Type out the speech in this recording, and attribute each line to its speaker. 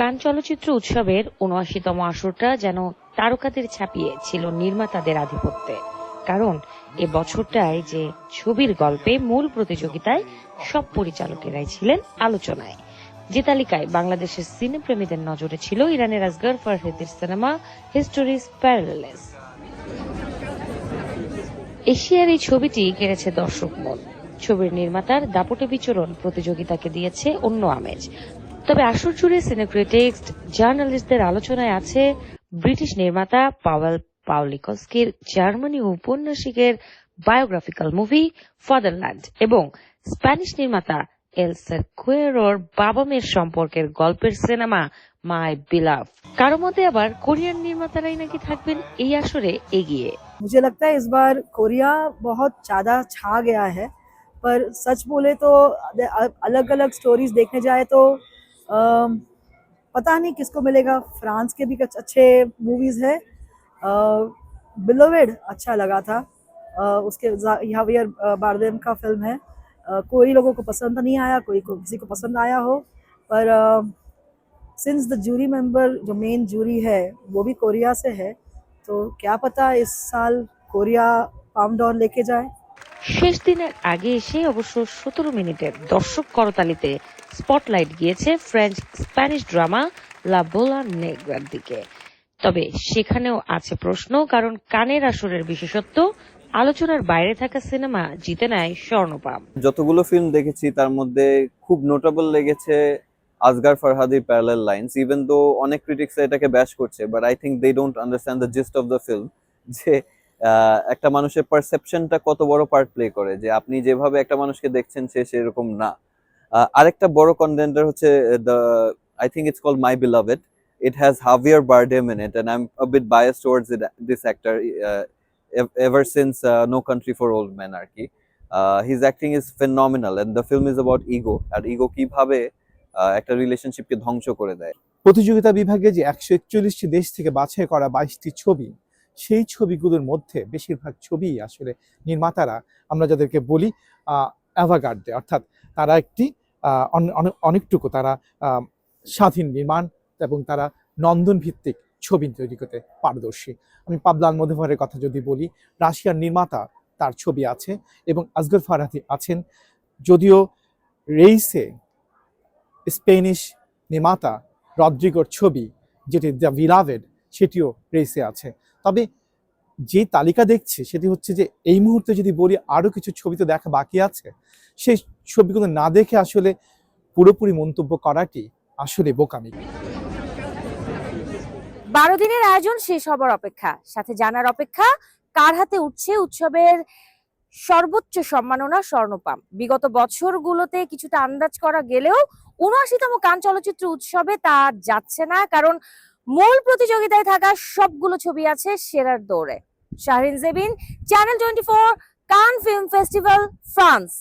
Speaker 1: কান চলচ্চিত্র উৎসবের ৭৯তম আসরটা যেন তারকাদের ছাপিয়ে ছিল নির্মাতাদের আধিপত্যে। কারণ এ বছরটায় যে ছবির গল্পে মূল প্রতিযোগিতায় সব পরিচালকেরাই ছিলেন আলোচনায়। যে তালিকায় বাংলাদেশের সিনেপ্রেমীদের নজরে ছিল ইরানের আসগর ফারহাদির সিনেমা হিস্টোরিজ প্যারালেলস। এশিয়ার এই ছবিটি কেড়েছে দর্শক মন। ছবির নির্মাতার দাপটে বিচরণ প্রতিযোগিতাকে দিয়েছে অন্য আমেজ। তবে আসর জুড়ে সিনেক্রিটিক্স, জার্নালিস্টদের আলোচনায় আছে ব্রিটিশ নির্মাতা পাওয়েল পাওলিকস্কির জার্মানি ঔপন্যাসিকের বায়োগ্রাফিক্যাল মুভি ফাদারল্যান্ড এবং স্প্যানিশ নির্মাতা এলসার কুয়েরোর বাবা মেয়ের সম্পর্কের গল্পের সিনেমা মাই বিলাভ। কারো মতে আবার কোরিয়ান নির্মাতারাই নাকি থাকবেন এই আসরে এগিয়ে।
Speaker 2: मुझे लगता है इस बार कोरिया बहुत ज़्यादा छा गया है, पर सच बोले तो अलग अलग स्टोरीज देखने जाए तो पता नहीं किसको मिलेगा। फ्रांस के भी कुछ अच्छे मूवीज़ है। बिलोवेड अच्छा लगा था, उसके यावियर बारदेम का फिल्म है। कोई लोगों को पसंद नहीं आया, किसी को पसंद आया हो, पर सिंस द जूरी मेंबर जो मेन जूरी है वो भी कोरिया से है, तो क्या पता इस साल कोरिया पाम डॉन लेके जाए।
Speaker 1: শেষ দিনের আগে এসে অবশ্য ১৭ মিনিটের দর্শক করতালিতে স্পটলাইট গিয়েছে ফ্রেঞ্চ স্প্যানিশ ড্রামা লা বোলা নেগ্রার দিকে। তবে সেখানেও আছে প্রশ্ন, কারণ কানের আসরের বিশেষত্ব আলোচনার বাইরে থাকা সিনেমা জিতে নেয় স্বর্ণপাম।
Speaker 3: যতগুলো ফিল্ম দেখেছি তার মধ্যে খুব নোটেবল লেগেছে আসগার ফারহাদির প্যারালাল লাইন্স। ইভেন দো অনেক ক্রিটিক্স এটাকে ব্যাশ করছে, but I think they don't understand the gist of the film, যে একটা মানুষের পারসেপশনটা কত বড় পার্ট প্লে করে, যে আপনি যেভাবে একটা মানুষকে দেখছেন সে সেরকম না। আরেকটা বড় কন্টেন্টার হচ্ছে the I think it's called my beloved. It has Javier Bardem in it, and I'm a bit biased towards this actor ever since No Country for Old Men আর কি। His acting is phenomenal, and the film is about ego, R ego কিভাবে একটা রিলেশনশিপকে ধ্বংস করে দেয়।
Speaker 4: প্রতিযোগিতা বিভাগে যে ১৪১টি দেশ থেকে বাছাই করা ২২টি ছবি, সেই ছবিগুলোর মধ্যে বেশিরভাগ ছবি আসলে নির্মাতারা, আমরা যাদেরকে বলি অ্যাভাগার্ডে, অর্থাৎ তারা একটি অনেকটুকু তারা স্বাধীন নির্মাণ এবং তারা নন্দন ভিত্তিক ছবি তৈরি করতে পারদর্শী। আমি পাবলো আলমোদোভারের কথা যদি বলি, রাশিয়ার নির্মাতা, তার ছবি আছে, এবং আসগর ফারহাদি আছেন। যদিও রেইসে স্পেনিশ নির্মাতা রদ্রিগোর ছবি, যেটি দ্য বিলাভেড, সেটিও রেইসে আছে। তবে যে তালিকা দেখছি সেটি হচ্ছে যে এই মুহূর্তে যদি বলি আরও কিছু ছবি তো দেখা বাকি আছে, সেই ছবিগুলো না দেখে আসলে পুরোপুরি মন্তব্য করাটি আসলে বোকামি।
Speaker 5: ১২ দিনের আয়োজন শেষ হবার অপেক্ষা, সাথে জানার অপেক্ষা কার হাতে উঠছে উৎসবের সর্বোচ্চ সম্মাননা স্বর্ণপাম। বিগত বছরগুলোতে কিছুটা আন্দাজ করা গেলেও ৭৯তম কান চলচ্চিত্র উৎসবে তা যাচ্ছে না, কারণ মূল প্রতিযোগিতায় থাকা সবগুলো ছবি আছে সেরার দৌড়ে। শাহরিন জেবিন, চ্যানেল 24, কান ফিল্ম ফেস্টিভ্যাল, ফ্রান্স।